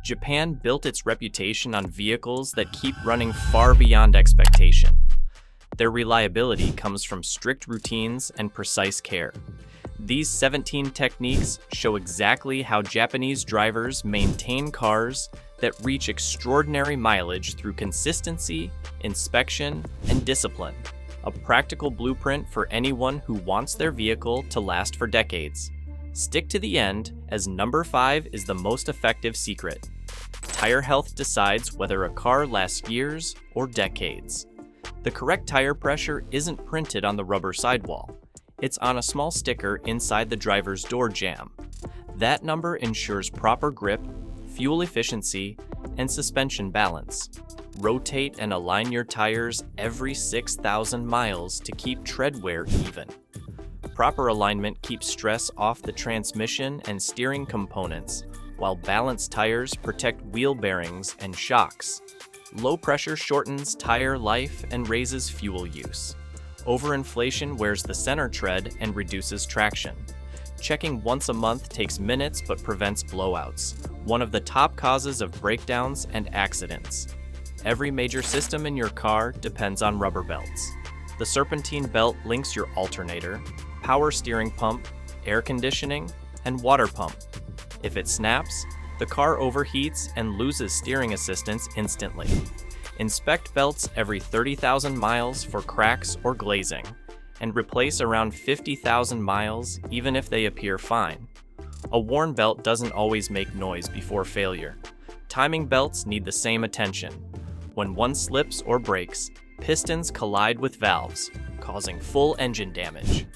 Japan built its reputation on vehicles that keep running far beyond expectation. Their reliability comes from strict routines and precise care. These 17 techniques show exactly how Japanese drivers maintain cars that reach extraordinary mileage through consistency, inspection, and discipline. A practical blueprint for anyone who wants their vehicle to last for decades. Stick to the end, as number 5 is the most effective secret. Tire health decides whether a car lasts years or decades. The correct tire pressure isn't printed on the rubber sidewall. It's on a small sticker inside the driver's door jamb. That number ensures proper grip, fuel efficiency, and suspension balance. Rotate and align your tires every 6,000 miles to keep tread wear even. Proper alignment keeps stress off the transmission and steering components, while balanced tires protect wheel bearings and shocks. Low pressure shortens tire life and raises fuel use. Overinflation wears the center tread and reduces traction. Checking once a month takes minutes but prevents blowouts, one of the top causes of breakdowns and accidents. Every major system in your car depends on rubber belts. The serpentine belt links your alternator, power steering pump, air conditioning, and water pump. If it snaps, the car overheats and loses steering assistance instantly. Inspect belts every 30,000 miles for cracks or glazing, and replace around 50,000 miles even if they appear fine. A worn belt doesn't always make noise before failure. Timing belts need the same attention. When one slips or breaks, pistons collide with valves, causing full engine damage.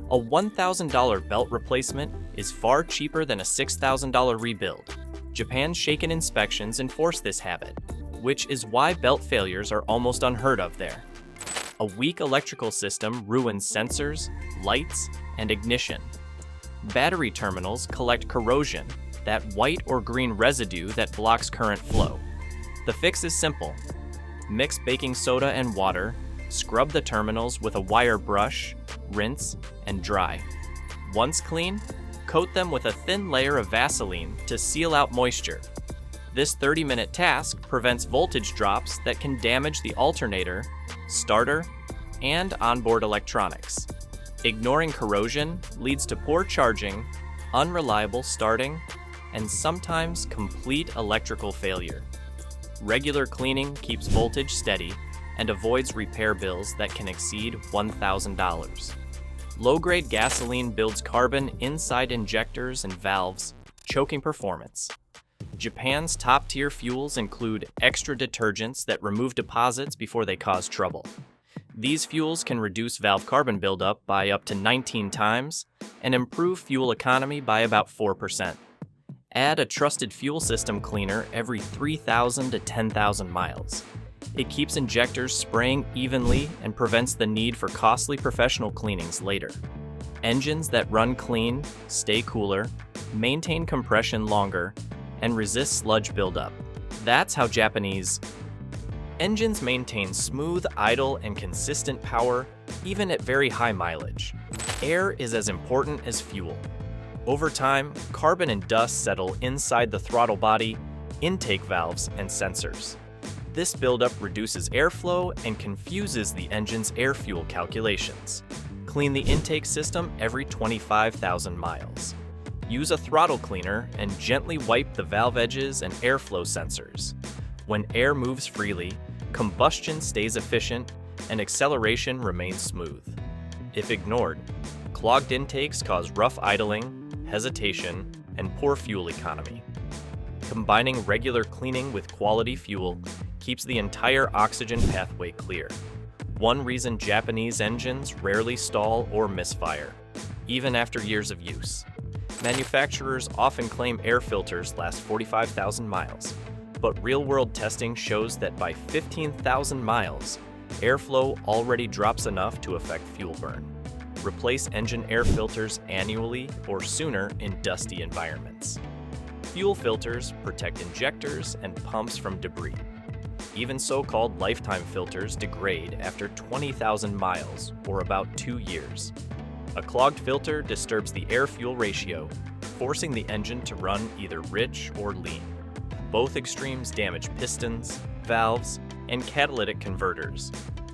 A $1,000 belt replacement is far cheaper than a $6,000 rebuild. Japan's Shaken inspections enforce this habit, which is why belt failures are almost unheard of there. A weak electrical system ruins sensors, lights, and ignition. Battery terminals collect corrosion, that white or green residue that blocks current flow. The fix is simple. Mix baking soda and water, scrub the terminals with a wire brush, rinse, and dry. Once clean, coat them with a thin layer of Vaseline to seal out moisture. This 30-minute task prevents voltage drops that can damage the alternator, starter, and onboard electronics. Ignoring corrosion leads to poor charging, unreliable starting, and sometimes complete electrical failure. Regular cleaning keeps voltage steady and avoids repair bills that can exceed $1,000. Low-grade gasoline builds carbon inside injectors and valves, choking performance. Japan's top-tier fuels include extra detergents that remove deposits before they cause trouble. These fuels can reduce valve carbon buildup by up to 19 times and improve fuel economy by about 4%. Add a trusted fuel system cleaner every 3,000 to 10,000 miles. It keeps injectors spraying evenly and prevents the need for costly professional cleanings later. Engines that run clean, stay cooler, maintain compression longer, and resist sludge buildup. That's how Japanese engines maintain smooth, idle, and consistent power even at very high mileage. Air is as important as fuel. Over time, carbon and dust settle inside the throttle body, intake valves, and sensors. This buildup reduces airflow and confuses the engine's air-fuel calculations. Clean the intake system every 25,000 miles. Use a throttle cleaner and gently wipe the valve edges and airflow sensors. When air moves freely, combustion stays efficient and acceleration remains smooth. If ignored, clogged intakes cause rough idling, hesitation, and poor fuel economy. Combining regular cleaning with quality fuel keeps the entire oxygen pathway clear. One reason Japanese engines rarely stall or misfire, even after years of use. Manufacturers often claim air filters last 45,000 miles, but real-world testing shows that by 15,000 miles, airflow already drops enough to affect fuel burn. Replace engine air filters annually or sooner in dusty environments. Fuel filters protect injectors and pumps from debris. Even so-called lifetime filters degrade after 20,000 miles, or about 2 years. A clogged filter disturbs the air-fuel ratio, forcing the engine to run either rich or lean. Both extremes damage pistons, valves, and catalytic converters.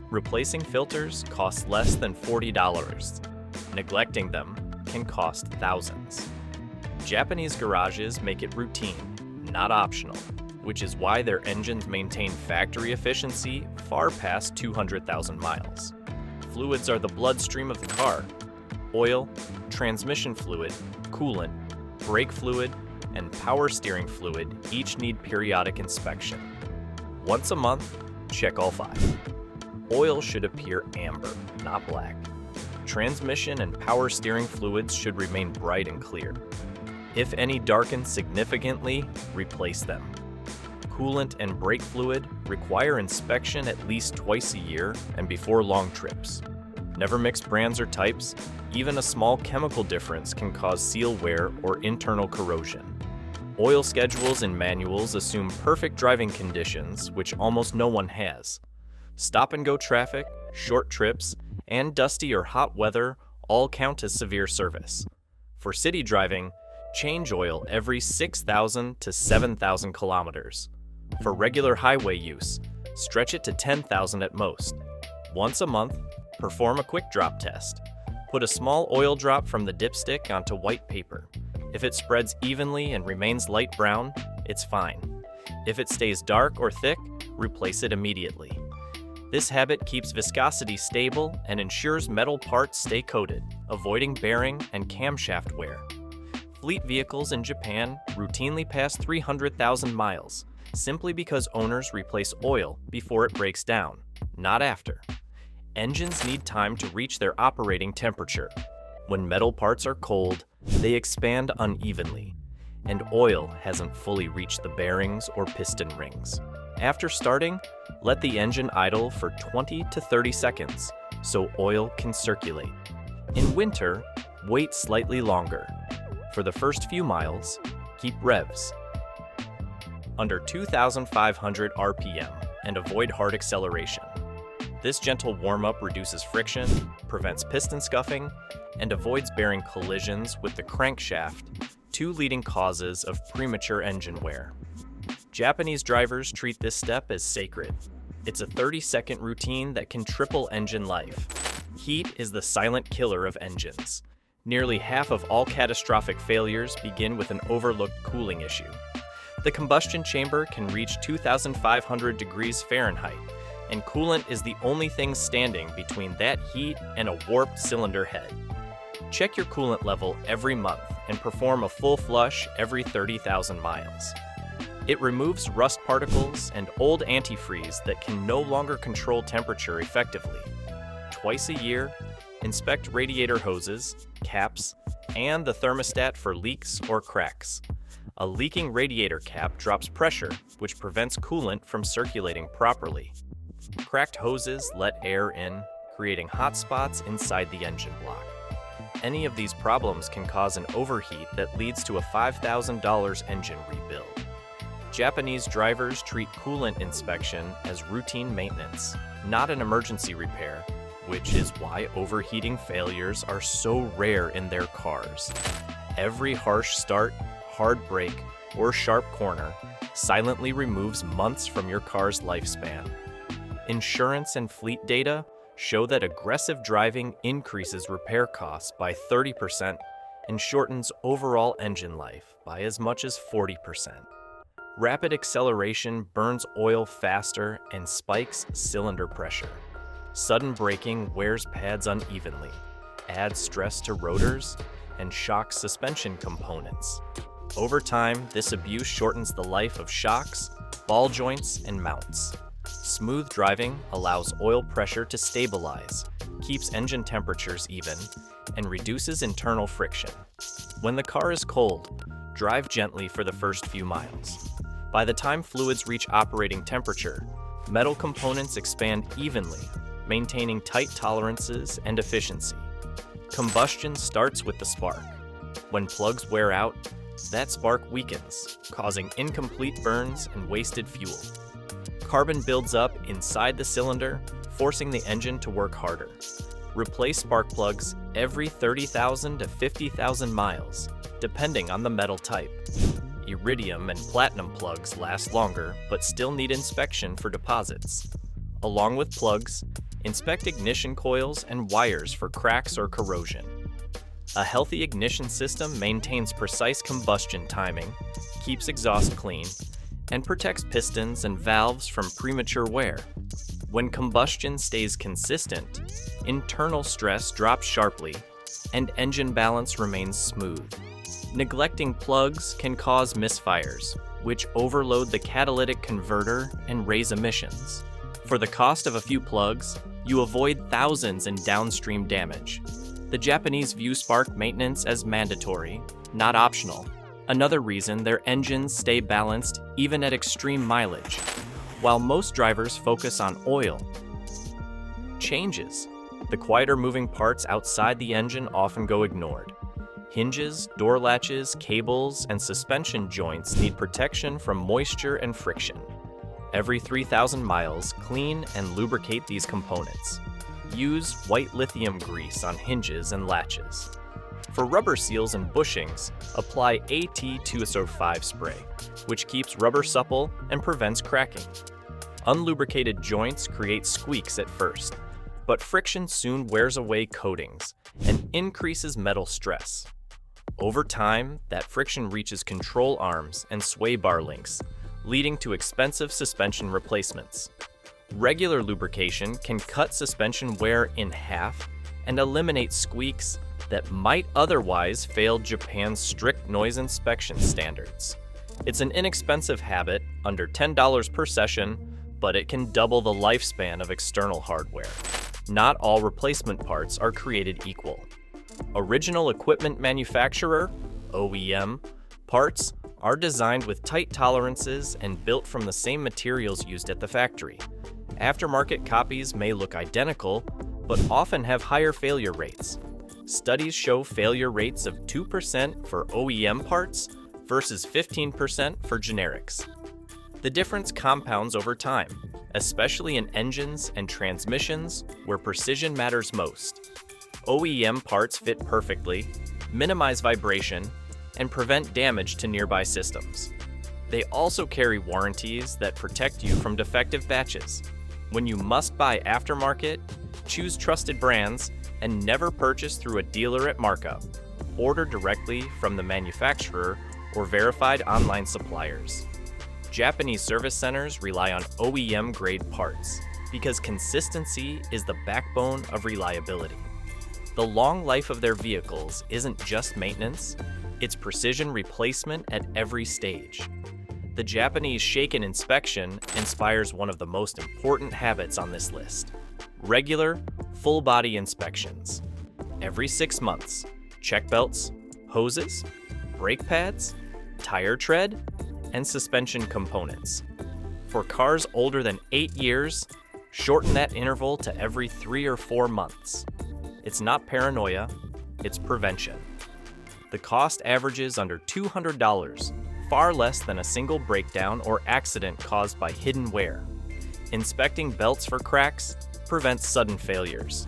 Replacing filters costs less than $40. Neglecting them can cost thousands. Japanese garages make it routine, not optional, which is why their engines maintain factory efficiency far past 200,000 miles. Fluids are the bloodstream of the car. Oil, transmission fluid, coolant, brake fluid, and power steering fluid each need periodic inspection. Once a month, check all 5. Oil should appear amber, not black. Transmission and power steering fluids should remain bright and clear. If any darken significantly, replace them. Coolant and brake fluid require inspection at least twice a year and before long trips. Never mix brands or types. Even a small chemical difference can cause seal wear or internal corrosion. Oil schedules and manuals assume perfect driving conditions, which almost no one has. Stop-and-go traffic, short trips, and dusty or hot weather all count as severe service. For city driving, change oil every 6,000 to 7,000 kilometers. For regular highway use, stretch it to 10,000 at most. Once a month, perform a quick drop test. Put a small oil drop from the dipstick onto white paper. If it spreads evenly and remains light brown, it's fine. If it stays dark or thick, replace it immediately. This habit keeps viscosity stable and ensures metal parts stay coated, avoiding bearing and camshaft wear. Fleet vehicles in Japan routinely pass 300,000 miles, simply because owners replace oil before it breaks down, not after. Engines need time to reach their operating temperature. When metal parts are cold, they expand unevenly, and oil hasn't fully reached the bearings or piston rings. After starting, let the engine idle for 20 to 30 seconds so oil can circulate. In winter, wait slightly longer. For the first few miles, keep revs under 2,500 RPM and avoid hard acceleration. This gentle warm-up reduces friction, prevents piston scuffing, and avoids bearing collisions with the crankshaft, 2 leading causes of premature engine wear. Japanese drivers treat this step as sacred. It's a 30-second routine that can triple engine life. Heat is the silent killer of engines. Nearly half of all catastrophic failures begin with an overlooked cooling issue. The combustion chamber can reach 2,500 degrees Fahrenheit, and coolant is the only thing standing between that heat and a warped cylinder head. Check your coolant level every month and perform a full flush every 30,000 miles. It removes rust particles and old antifreeze that can no longer control temperature effectively. Twice a year, inspect radiator hoses, caps, and the thermostat for leaks or cracks. A leaking radiator cap drops pressure, which prevents coolant from circulating properly. Cracked hoses let air in, creating hot spots inside the engine block. Any of these problems can cause an overheat that leads to a $5,000 engine rebuild. Japanese drivers treat coolant inspection as routine maintenance, not an emergency repair, which is why overheating failures are so rare in their cars. Every harsh start, hard brake, or sharp corner silently removes months from your car's lifespan. Insurance and fleet data show that aggressive driving increases repair costs by 30% and shortens overall engine life by as much as 40%. Rapid acceleration burns oil faster and spikes cylinder pressure. Sudden braking wears pads unevenly, adds stress to rotors, and shocks suspension components. Over time, this abuse shortens the life of shocks, ball joints, and mounts. Smooth driving allows oil pressure to stabilize, keeps engine temperatures even, and reduces internal friction. When the car is cold, drive gently for the first few miles. By the time fluids reach operating temperature, metal components expand evenly, maintaining tight tolerances and efficiency. Combustion starts with the spark. When plugs wear out, that spark weakens, causing incomplete burns and wasted fuel. Carbon builds up inside the cylinder, forcing the engine to work harder. Replace spark plugs every 30,000 to 50,000 miles, depending on the metal type. iridium and platinum plugs last longer but still need inspection for deposits. Along with plugs, inspect ignition coils and wires for cracks or corrosion. A healthy ignition system maintains precise combustion timing, keeps exhaust clean, and protects pistons and valves from premature wear. When combustion stays consistent, internal stress drops sharply, and engine balance remains smooth. Neglecting plugs can cause misfires, which overload the catalytic converter and raise emissions. For the cost of a few plugs, you avoid thousands in downstream damage. The Japanese view spark maintenance as mandatory, not optional. Another reason their engines stay balanced even at extreme mileage, while most drivers focus on oil. Changes. The quieter moving parts outside the engine often go ignored. Hinges, door latches, cables, and suspension joints need protection from moisture and friction. Every 3,000 miles, clean and lubricate these components. Use white lithium grease on hinges and latches. For rubber seals and bushings, apply AT205 spray, which keeps rubber supple and prevents cracking. Unlubricated joints create squeaks at first, but friction soon wears away coatings and increases metal stress. Over time, that friction reaches control arms and sway bar links, leading to expensive suspension replacements. Regular lubrication can cut suspension wear in half and eliminate squeaks that might otherwise fail Japan's strict noise inspection standards. It's an inexpensive habit, under $10 per session, but it can double the lifespan of external hardware. Not all replacement parts are created equal. Original equipment manufacturer, OEM, parts are designed with tight tolerances and built from the same materials used at the factory. Aftermarket copies may look identical, but often have higher failure rates. Studies show failure rates of 2% for OEM parts versus 15% for generics. The difference compounds over time, especially in engines and transmissions where precision matters most. OEM parts fit perfectly, minimize vibration, and prevent damage to nearby systems. They also carry warranties that protect you from defective batches. When you must buy aftermarket, choose trusted brands and never purchase through a dealer at markup. Order directly from the manufacturer or verified online suppliers. Japanese service centers rely on OEM-grade parts because consistency is the backbone of reliability. The long life of their vehicles isn't just maintenance, it's precision replacement at every stage. The Japanese Shaken inspection inspires one of the most important habits on this list: regular, full-body inspections. Every 6 months, check belts, hoses, brake pads, tire tread, and suspension components. For cars older than 8 years, shorten that interval to every 3 or 4 months. It's not paranoia, it's prevention. The cost averages under $200, far less than a single breakdown or accident caused by hidden wear. Inspecting belts for cracks prevents sudden failures.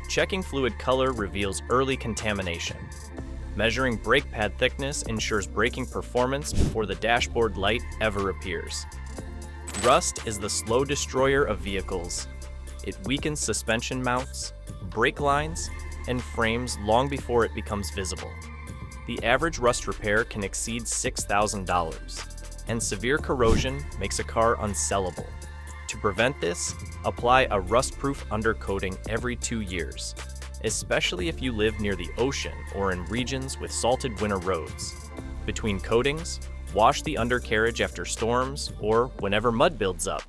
Checking fluid color reveals early contamination. Measuring brake pad thickness ensures braking performance before the dashboard light ever appears. Rust is the slow destroyer of vehicles. It weakens suspension mounts, brake lines, and frames long before it becomes visible. The average rust repair can exceed $6,000, and severe corrosion makes a car unsellable. To prevent this, apply a rust-proof undercoating every 2 years, especially if you live near the ocean or in regions with salted winter roads. Between coatings, wash the undercarriage after storms or whenever mud builds up.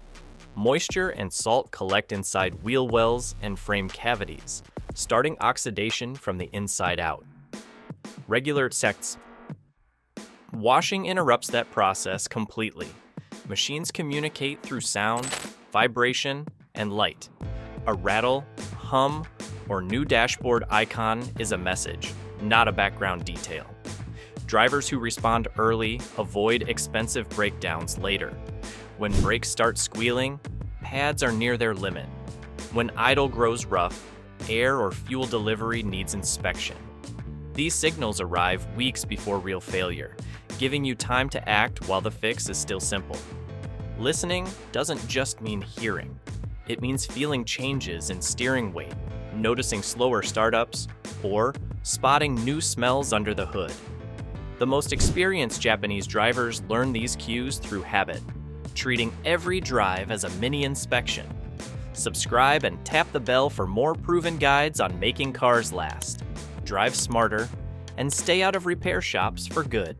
Moisture and salt collect inside wheel wells and frame cavities, starting oxidation from the inside out. Regular sects. Washing interrupts that process completely. Machines communicate through sound, vibration, and light. A rattle, hum, or new dashboard icon is a message, not a background detail. Drivers who respond early avoid expensive breakdowns later. When brakes start squealing, pads are near their limit. When idle grows rough, air or fuel delivery needs inspection. These signals arrive weeks before real failure, giving you time to act while the fix is still simple. Listening doesn't just mean hearing. It means feeling changes in steering weight, noticing slower startups, or spotting new smells under the hood. The most experienced Japanese drivers learn these cues through habit, treating every drive as a mini inspection. Subscribe and tap the bell for more proven guides on making cars last. Drive smarter and stay out of repair shops for good.